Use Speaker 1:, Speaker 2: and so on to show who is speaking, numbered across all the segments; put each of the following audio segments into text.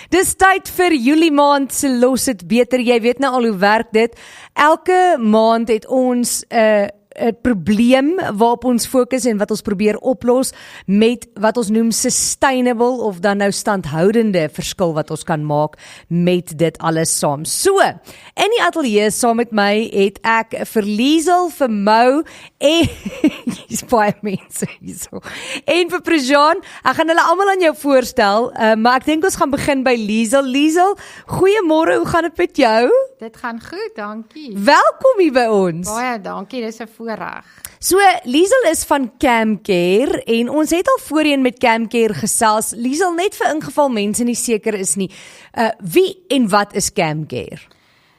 Speaker 1: Dis tyd vir Julie maand se Los dit beter. Jy weet nou al hoe werk dit. Elke maand het ons 'n probleem waarop ons fokus en wat ons probeer oplos met wat ons noem sustainable of dan nou standhoudende verskil wat ons kan maak met dit alles saam. So, in die ateljee saam met my het ek vir Liesel, vir Mo en hier's baie mense hierso. En vir Prejean, ek gaan hulle almal aan jou voorstel, maar ek dink ons gaan begin by Liesel. Liesel, goeiemôre, hoe gaan dit met jou?
Speaker 2: Dit gaan goed, dankie.
Speaker 1: Welkom hier by ons.
Speaker 2: Baie dankie, dis 'n voorreg.
Speaker 1: So, Liesel is van CamCare en ons het al voorheen met CamCare gesels. Liesel, net vir ingeval mense nie seker is nie, wie en wat is CamCare?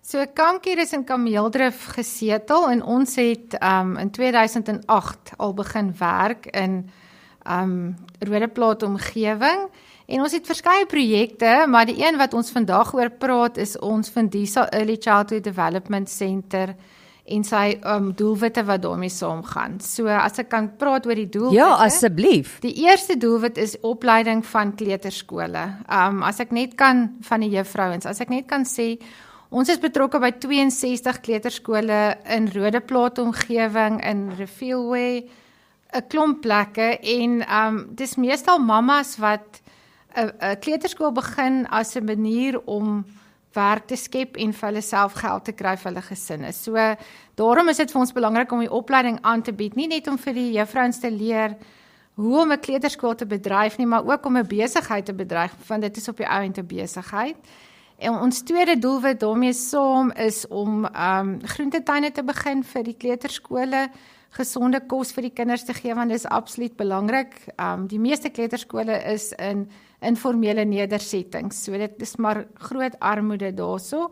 Speaker 2: So CamCare is in Kameeldrif gesetel en ons het in 2008 al begin werk in Rodeplaat omgewing. En ons het verskeie projekte, maar die een wat ons vandag oor praat is ons Fundisa Early Childhood Development Center en sy doelwitte wat daarmee saamgaan. So as ek kan praat oor die doelwitte.
Speaker 1: Ja, asseblief.
Speaker 2: Die eerste doelwit is opleiding van kleuterskole. As ek net kan van die juffrouens, as ek net kan sê, ons is betrokke by 62 kleuterskole in Rodeplaat omgewing, in Rivielway, 'n klomp plekke en dis meestal mammas wat 'n kleuterskool begin as 'n manier om werk te skep en vir hulle self geld te kry vir hulle gesinne. So daarom is dit vir ons belangrik om die opleiding aan te bied, nie net om vir die juffrouens te leer hoe om 'n kleuterskool te bedryf nie, maar ook om 'n besigheid te bedryf, want dit is op die ou end 'n besigheid. En ons tweede doelwit daarmee saam is om groentetuine te begin vir die kleuterskole, gesonde kos vir die kinders te gee, want dit is absoluut belangrik. Die meeste kleuterskole is in informele nedersettings, so dit is maar groot armoede daarso.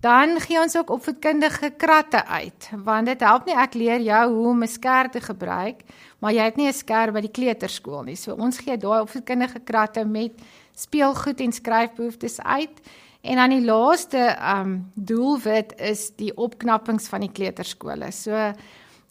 Speaker 2: Dan gee ons ook opvoedkundige kratte uit, want dit help nie ek leer jou hoe om 'n skêr te gebruik, maar jy het nie 'n skêr by die kleuterskool nie. So ons gee daai opvoedkundige kratte met speelgoed en skryfbehoeftes uit. En dan die laaste doelwit is die opknappings van die kleuterskole. So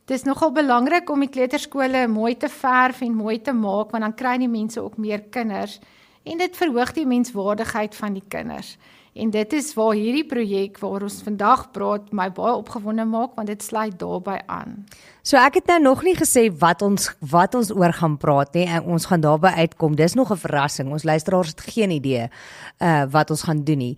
Speaker 2: dit is nogal belangrik om die kleuterskole mooi te verf en mooi te maak, want dan kry die mense ook meer kinders en dit verhoog die menswaardigheid van die kinders. En dit is waar hierdie projek waar ons vandag praat my baie opgewonde maak, want dit sluit daarbey aan.
Speaker 1: So ek het nou nog nie gesê wat ons oor gaan praat nie en ons gaan daarby uitkom. Dis nog 'n verrassing. Ons luisteraars het geen idee wat ons gaan doen nie.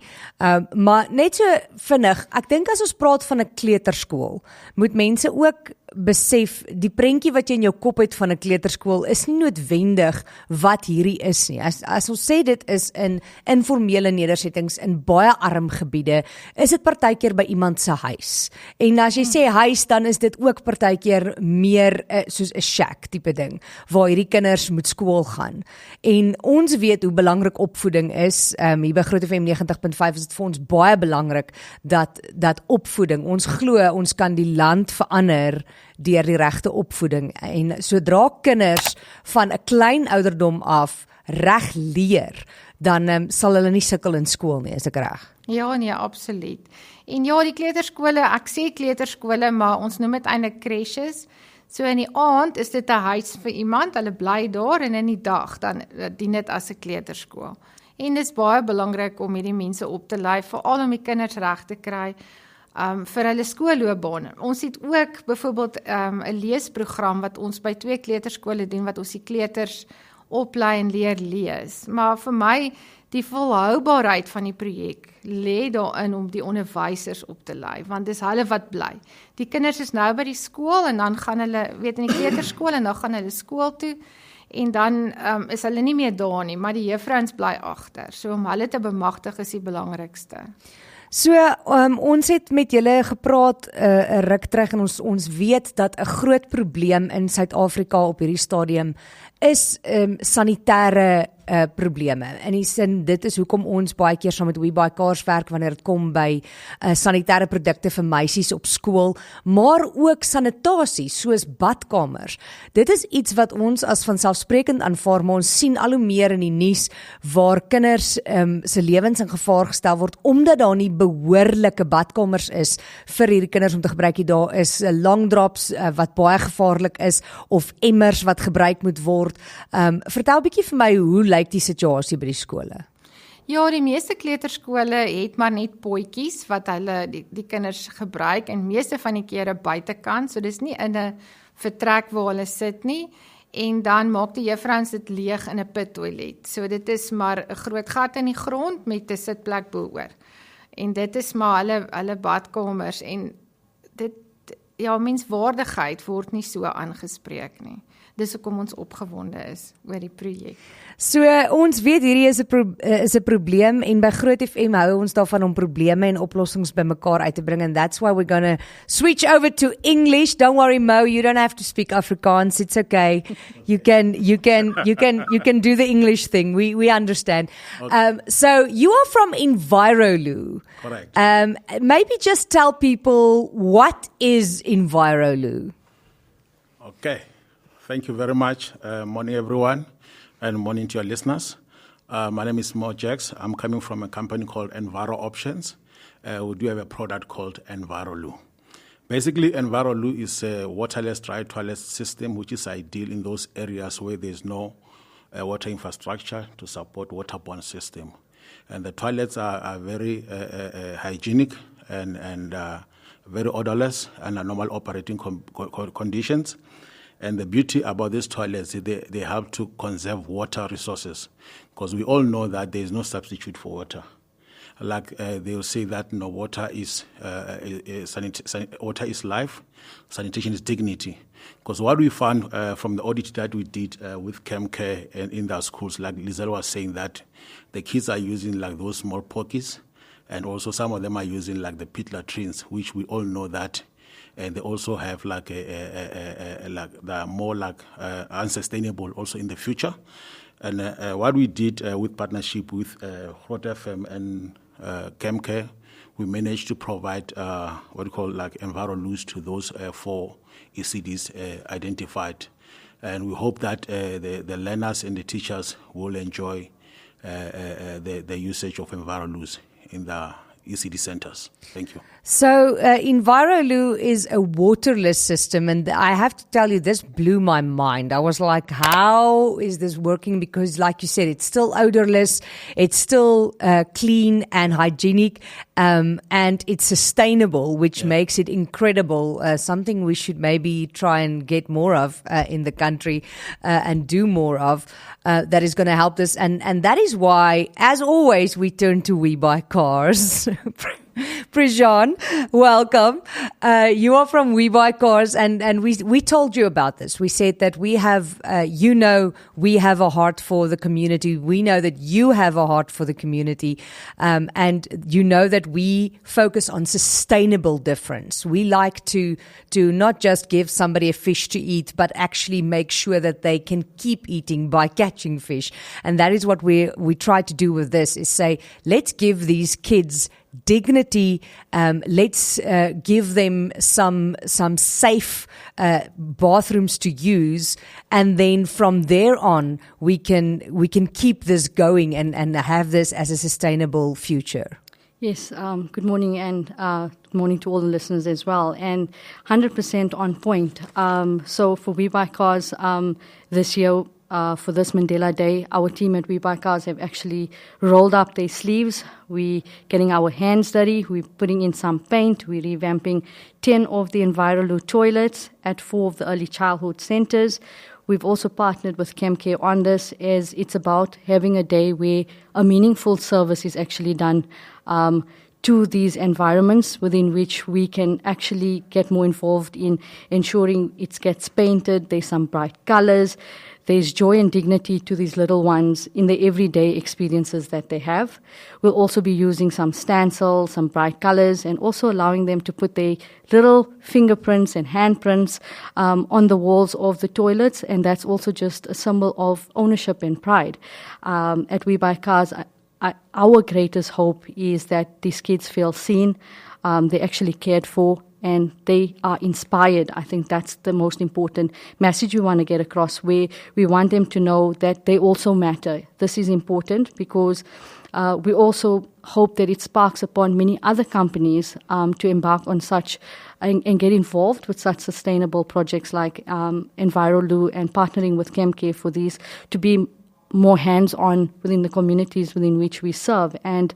Speaker 1: Maar net so vinnig, ek dink as ons praat van 'n kleuterskool, moet mense ook besef, die prentjie wat jy in jou kop het van 'n kleuterskool is nie noodwendig wat hierdie is nie. As ons sê dit is in informele nedersettings in baie arm gebiede, is dit partykeer by iemand se huis. En as jy sê huis, dan is dit ook partykeer meer soos 'n shack tipe ding, waar hierdie kinders moet skool gaan. En ons weet hoe belangrik opvoeding is. Hier by Groot FM 90.5 is dit vir ons baie belangrik dat opvoeding, ons glo ons kan die land verander deur die regte opvoeding. En sodra kinders van 'n klein ouderdom af reg leer, dan sal hulle nie sukkel in skool nie, is ek reg?
Speaker 2: Ja, nee, absoluut. En ja, die kleuterskole, ek sê kleuterskole, maar ons noem dit eintlik crèches. So in die aand is dit 'n huis vir iemand, hulle bly daar en in die dag dan dien dit as 'n kleuterskool. En dit is baie belangrik om hierdie mense op te lei, veral om die kinders reg te kry vir hulle skoolloopbaan. Ons het ook byvoorbeeld 'n leesprogram wat ons by 2 kleuterskole doen, wat ons die kleuters oplei en leer lees. Maar vir my, die volhoubaarheid van die projek lê daarin om die onderwysers op te lei, want dis hulle wat bly. Die kinders is nou by die skool en dan gaan hulle, in die kleuterskool en dan gaan hulle skool toe en dan is hulle nie meer daar nie, maar die juffrouens bly agter. So om hulle te bemagtig is die belangrikste.
Speaker 1: So, ons het met julle gepraat 'n ruk terug en ons weet dat 'n groot probleem in Suid-Afrika op hierdie stadium is sanitêre probleme. In die sin, dit is hoekom ons baie keer saam met WeBuyCars werk wanneer dit kom by sanitêre produkte vir meisies op skool, maar ook sanitasie soos badkamers. Dit is iets wat ons as vanselfsprekend aanvaar, maar ons sien al hoe meer in die nuus waar kinders se lewens in gevaar gestel word omdat daar nie behoorlike badkamers is vir hierdie kinders om te gebruik. Daar is long drops wat baie gevaarlik is of emmers wat gebruik moet word. Vertel bietjie vir my, hoe lyk die situasie by die skole?
Speaker 2: Ja, die meeste kleuterskole het maar net potjies wat hulle die kinders gebruik en meeste van die kere buitekant, so dis nie in 'n vertrek waar hulle sit nie. En dan maak die juffrouens dit leeg in 'n pittoilet. So dit is maar 'n groot gat in die grond met 'n sitplek bo-oor. En dit is maar hulle badkamers en dit menswaardigheid word nie so aangespreek nie. Dis hoekom ons opgewonde is oor die projek.
Speaker 1: So ons weet hierdie is 'n probleem en by Groot FM hou ons daarvan om probleme en oplossings bymekaar uit te bring, and that's why we're going to switch over to English. Don't worry, Mo, you don't have to speak Afrikaans. It's okay. You can do the English thing. We understand.
Speaker 3: Okay.
Speaker 1: So you are from Envirolu.
Speaker 3: Correct.
Speaker 1: Maybe just tell people what is Envirolu.
Speaker 3: Okay. Thank you very much. Morning, everyone, and morning to your listeners. My name is Mo Jax. I'm coming from a company called Enviro Options. We do have a product called Envirolu. Basically, Envirolu is a waterless dry toilet system, which is ideal in those areas where there's no water infrastructure to support waterborne system. And the toilets are very hygienic and very odorless and are normal operating conditions. And the beauty about these toilets is they help to conserve water resources, because we all know that there is no substitute for water. Like they will say that water is water is life, sanitation is dignity. Because what we found from the audit that we did with ChemCare and in their schools, like Lizelle was saying, that the kids are using like those small pockets, and also some of them are using like the pit latrines, which we all know that. And they also have like they're more like unsustainable also in the future. And what we did with partnership with Groot FM and ChemCare, we managed to provide what we call like Envirolus to those 4 ECDs identified. And we hope that the learners and the teachers will enjoy the usage of Envirolus in the ECD centers. Thank you.
Speaker 1: So Envirolu is a waterless system, and I have to tell you, this blew my mind. I was like, how is this working? Because like you said, it's still odorless, it's still clean and hygienic, and it's sustainable, which makes it incredible. Something we should maybe try and get more of in the country and do more of. That is going to help us, and that is why, as always, we turn to We Buy Cars. Prejean, welcome. You are from We Buy Cars, and we told you about this. We said that we have, we have a heart for the community. We know that you have a heart for the community, and you know that we focus on sustainable difference. We like to not just give somebody a fish to eat, but actually make sure that they can keep eating by catching fish. And that is what we try to do with this, is say, let's give these kids dignity. Let's give them some safe bathrooms to use, and then from there on we can keep this going and have this as a sustainable future.
Speaker 4: Yes, good morning, and good morning to all the listeners as well, and 100% on point. So for We Buy Cars this year, for this Mandela Day, our team at We Buy Cars have actually rolled up their sleeves. We're getting our hands dirty. We're putting in some paint. We're revamping 10 of the Envirolu toilets at 4 of the early childhood centers. We've also partnered with ChemCare on this, as it's about having a day where a meaningful service is actually done to these environments, within which we can actually get more involved in ensuring it gets painted. There's some bright colors. There's joy and dignity to these little ones in the everyday experiences that they have. We'll also be using some stencils, some bright colors, and also allowing them to put their little fingerprints and handprints on the walls of the toilets, and that's also just a symbol of ownership and pride. At We Buy Cars, our greatest hope is that these kids feel seen, they're actually cared for, and they are inspired. I think that's the most important message we want to get across, where we want them to know that they also matter. This is important because we also hope that it sparks upon many other companies to embark on such and get involved with such sustainable projects like Envirolu, and partnering with ChemCare for these to be more hands-on within the communities within which we serve. And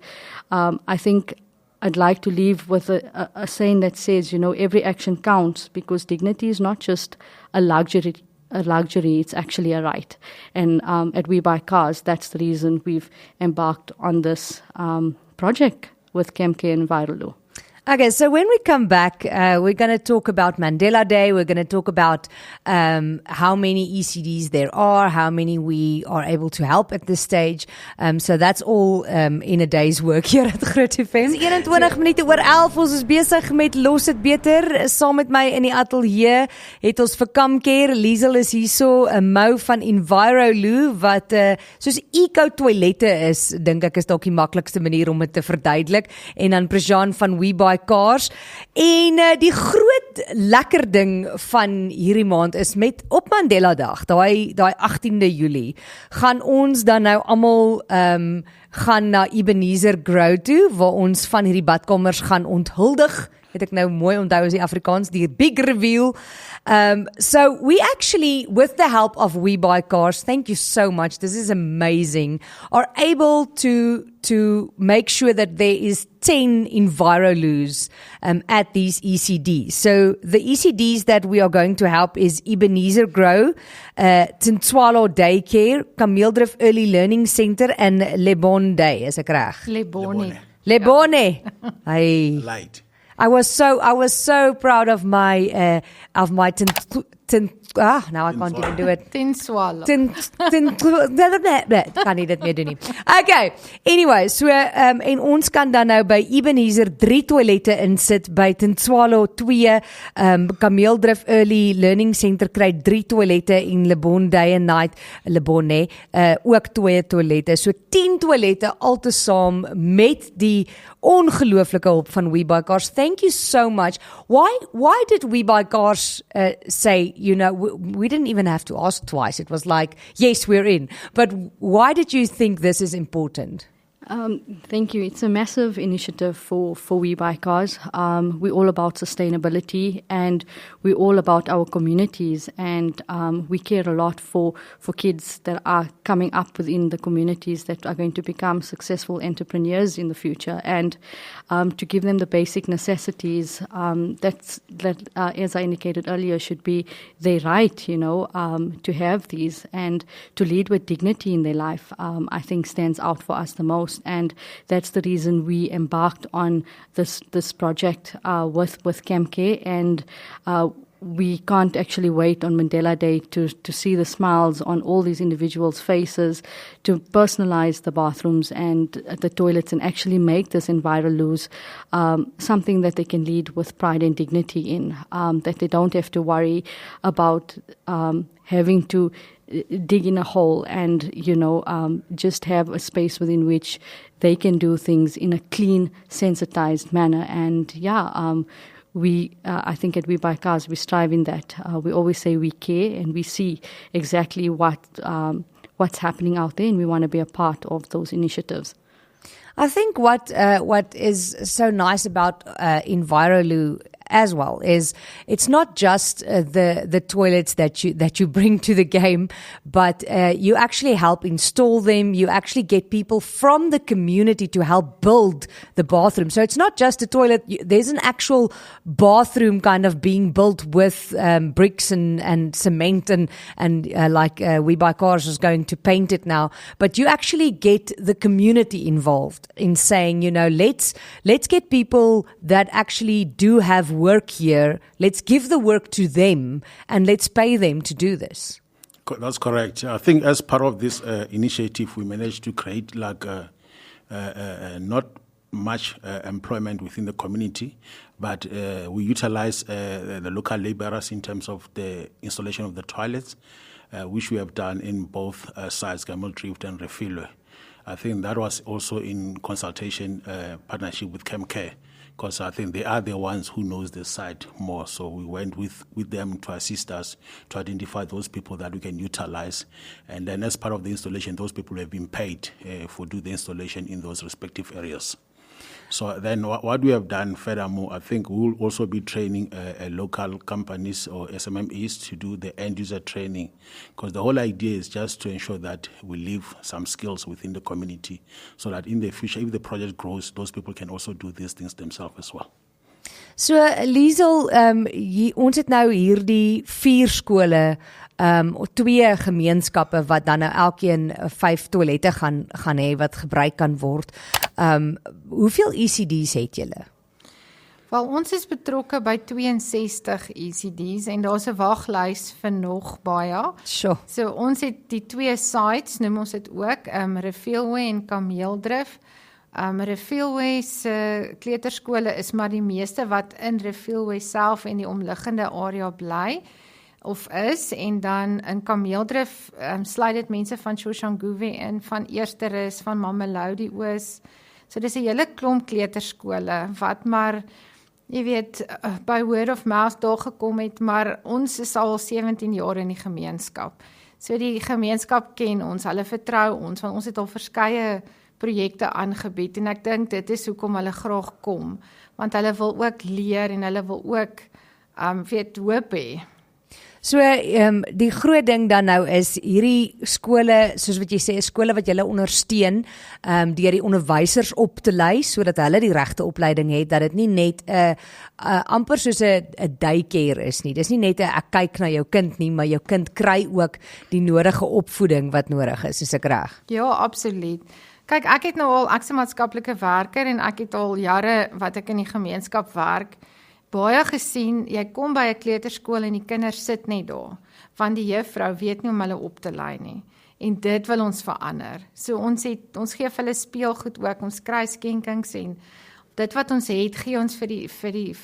Speaker 4: I think I'd like to leave with a saying that says, every action counts, because dignity is not just a luxury, it's actually a right. And at We Buy Cars, that's the reason we've embarked on this project with KMK and Enviroloo.
Speaker 1: Okay, so when we come back, we're going to talk about Mandela Day. We're going to talk about how many ECDs there are, how many we are able to help at this stage. So that's all in a day's work here at Groot FM. 21 minute oor 11, ons is besig met Los het beter. Saam met my in die ateljee het ons vir Kamcare, Liesel is hierso, 'n Mou van Enviroloo wat soos eco-toilette is, dink ek is dalk die maklikste manier om dit te verduidelik. En dan Prejean van We Buy Cars. En die groot lekker ding van hierdie maand is met op Mandela Dag, daai 18de Julie, gaan ons dan nou almal gaan na Ebenezer Grow toe, waar ons van hierdie badkamers gaan onthuldig. Het ek nou mooi onthou as die Afrikaans, die big reveal. So we actually, with the help of We Buy Cars, thank you so much, this is amazing, are able to make sure that there is 10 Enviroloos at these ECDs. So the ECDs that we are going to help is Ebenezer Grow, Tintswalo Daycare, Kameeldrift Early Learning Center, and Lebon Day, is ek reg? Lebone. Hey.
Speaker 3: Light.
Speaker 1: I was so proud of my now I can't even do it.
Speaker 2: Tintswalo.
Speaker 1: Kan nie dit meer doen nie. Okay, anyway, so en ons kan dan nou by Ebenezer 3 toilette insit, by Tintswalo 2, Kameeldrift Early Learning Center kry 3 toilette, en Lebon Day and Night, Lebonne, ook 2 toilette. So 10 toilette altesaam met die ongelooflike hulp van We Buy Cars. Thank you so much. Why did We Buy Cars say, we didn't even have to ask twice. It was like, yes, we're in. But why did you think this is important?
Speaker 4: Thank you. It's a massive initiative for We Buy Cars. We're all about sustainability, and we're all about our communities, and we care a lot for kids that are coming up within the communities that are going to become successful entrepreneurs in the future, and to give them the basic necessities that as I indicated earlier, should be their right, to have these and to lead with dignity in their life, I think stands out for us the most. And that's the reason we embarked on this project with KMK, and we can't actually wait on Mandela Day to see the smiles on all these individuals' faces, to personalize the bathrooms and the toilets, and actually make this Enviroloos something that they can lead with pride and dignity in, that they don't have to worry about having to dig in a hole and, just have a space within which they can do things in a clean, sensitized manner. And I think at We Buy Cars, we strive in that. We always say we care, and we see exactly what's happening out there, and we want to be a part of those initiatives.
Speaker 1: I think what is so nice about Enviroloo as well is it's not just the toilets that you bring to the game, but you actually help install them. You actually get people from the community to help build the bathroom. So it's not just a toilet. There's an actual bathroom kind of being built with bricks and cement and like We Buy Cars is going to paint it now. But you actually get the community involved in saying, let's get people that actually do have work here. Let's give the work to them and let's pay them to do this.
Speaker 3: That's correct. I think as part of this initiative, we managed to create not much employment within the community, but we utilize the local laborers in terms of the installation of the toilets, which we have done in both sites, Kameeldrift and Refilwe. I think that was also in consultation, partnership with KMK, because I think they are the ones who knows the site more. So we went with them to assist us to identify those people that we can utilize. And then as part of the installation, those people have been paid for do the installation in those respective areas. So then what we have done furthermore, I think we will also be training local companies or SMMEs to do the end user training, because the whole idea is just to ensure that we leave some skills within the community so that in the future, if the project grows, those people can also do these things themselves as well.
Speaker 1: So Liesel, ons het nou hierdie 4 skole, 2 gemeenskappe wat dan nou elkeen 5 toilette gaan hê wat gebruik kan word. Hoeveel ECD's het julle?
Speaker 2: Wel, ons is betrokke by 62 ECD's en daar's 'n waglys vir nog baie.
Speaker 1: Sure.
Speaker 2: So ons het die 2 sites, noem ons dit ook, Refillway en Kameeldrif. Refillway se kleuterskole is maar die meeste wat in Refillway self en die omliggende area bly of is, en dan in Kameeldrif sluit dit mense van Soshanguve in, van Eersterus, van Mamelodi Oos. So dis 'n hele klomp kleuterskole wat maar, jy weet, by word of mouth daar gekom het, maar ons is al 17 jaar in die gemeenskap. So die gemeenskap ken ons, hulle vertrou ons, want ons het al verskeie projekte aangebied, en ek dink dit is hoekom hulle graag kom, want hulle wil ook leer en hulle wil ook weet hoop hê.
Speaker 1: So die groot ding dan nou is hierdie skole, soos wat jy sê, skole wat julle ondersteun deur die onderwysers op te lei sodat hulle die regte opleiding het, dat dit nie net amper soos 'n daycare is nie. Dis nie net 'n ek kyk na jou kind nie, maar jou kind kry ook die nodige opvoeding wat nodig is, is ek reg?
Speaker 2: Ja, absoluut. Kyk, ek is 'n maatskaplike werker en ek het al jare wat ek in die gemeenskap werk, baie gesien, jy kom by 'n kleuterskool en die kinders sit net daar, want die juffrou weet nie om hulle op te lei nie. En dit wil ons verander. So ons gee vir hulle speelgoed ook, ons kry skenkings en dit wat ons het, gee ons vir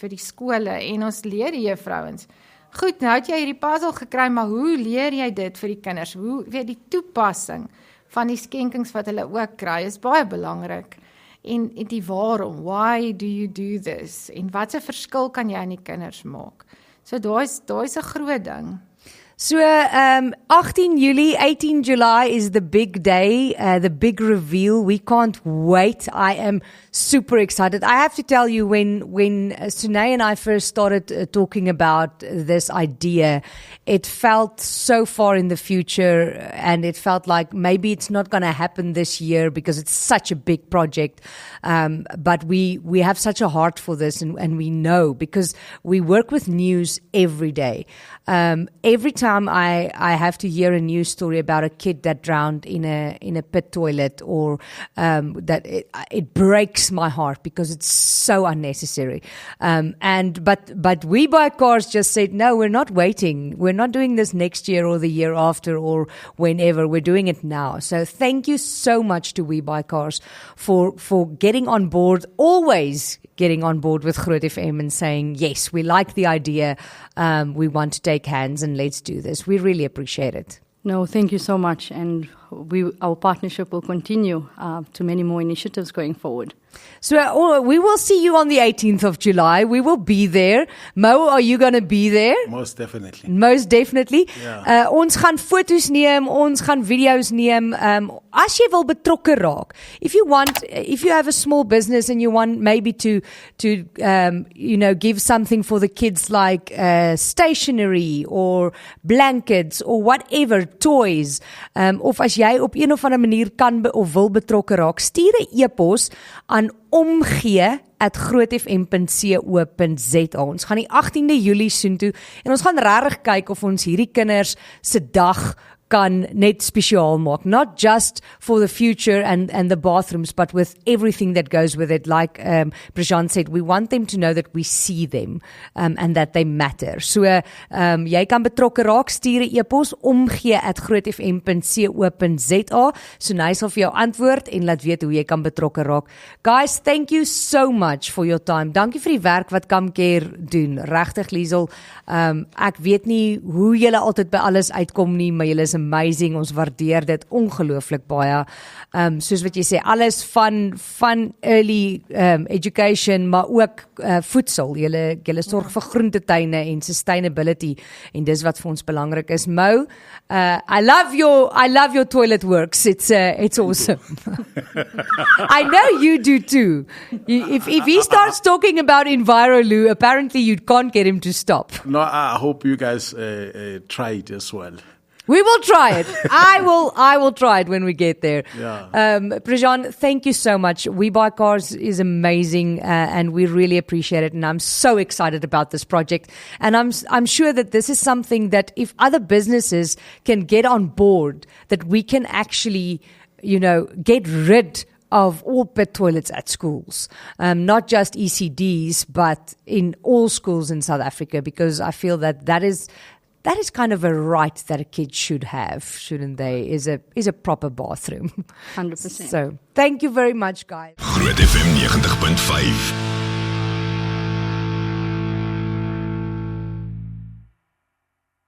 Speaker 2: die skole en ons leer die juffrouens. Goed, nou het jy hierdie puzzle gekry, maar hoe leer jy dit vir die kinders? Hoe weet die toepassing van die skenkings wat hulle ook kry is baie belangrik. En die waarom, why do you do this? En wat 'n verskil kan jy aan die kinders maak? So daai's 'n groot ding.
Speaker 1: So 18 Julie, 18 July is the big day, the big reveal. We can't wait. I am super excited. I have to tell you, when Sunay and I first started talking about this idea, it felt so far in the future, and it felt like maybe it's not going to happen this year because it's such a big project. But we have such a heart for this, and we know because we work with news every day. Every time I have to hear a news story about a kid that drowned in a pit toilet, or that it breaks my heart because it's so unnecessary. But We Buy Cars just said, no, we're not waiting. We're not doing this next year or the year after or whenever. We're doing it now. So thank you so much to We Buy Cars for getting on board, always getting on board with Groot FM and saying, yes, we like the idea. We want to take hands and let's do this. We really appreciate it.
Speaker 4: No, thank you so much. And our partnership will continue to many more initiatives going forward.
Speaker 1: So we will see you on the 18th of July. We will be there. Mo, are you going to be there?
Speaker 3: Most definitely.
Speaker 1: Most definitely.
Speaker 3: Yeah.
Speaker 1: Ons gaan foto's neem, ons gaan video's neem. As jy wil betrokke raak, if you have a small business and you want maybe to give something for the kids, like stationery or blankets or whatever, toys, of as jy op een of ander manier kan of wil betrokke raak, stuur 'n e-pos aan omgee@grootfm.co.za. Ons gaan die 18de Julie soontoe en ons gaan regtig kyk of ons hierdie kinders se dag kan net spesiaal maak, not just for the future and the bathrooms, but with everything that goes with it. Like Prashant said, we want them to know that we see them and that they matter. So jy kan betrokke raak, stuur 'n e-pos omgee@grootfm.co.za. So nice sal vir jou antwoord en laat weet hoe jy kan betrokke raak. Guys, thank you so much for your time. Dankie vir die werk wat Comcare doen. Regtig, Liesel, ek weet nie hoe julle altyd by alles uitkom nie, maar julle is amazing. Ons waardeer dit ongelooflik baie. Soos wat jy sê, alles van early education, maar ook voedsel. Julle sorg vir groentetuine en sustainability, en dis wat vir ons belangrik is. Mo, I love your toilet works. It's awesome. I know you do too. If he starts talking about EnviroLoo, apparently you can't get him to stop.
Speaker 3: No, I hope you guys try it as well.
Speaker 1: We will try it. I will try it when we get there.
Speaker 3: Yeah.
Speaker 1: Prejean, thank you so much. We Buy Cars is amazing, and we really appreciate it. And I'm so excited about this project. And I'm sure that this is something that if other businesses can get on board, that we can actually, get rid of all pit toilets at schools, not just ECDs, but in all schools in South Africa, because I feel that is kind of a right that a kid should have, shouldn't they? Is a proper bathroom.
Speaker 4: 100%.
Speaker 1: So, thank you very much, guys.
Speaker 5: Groot FM 90.5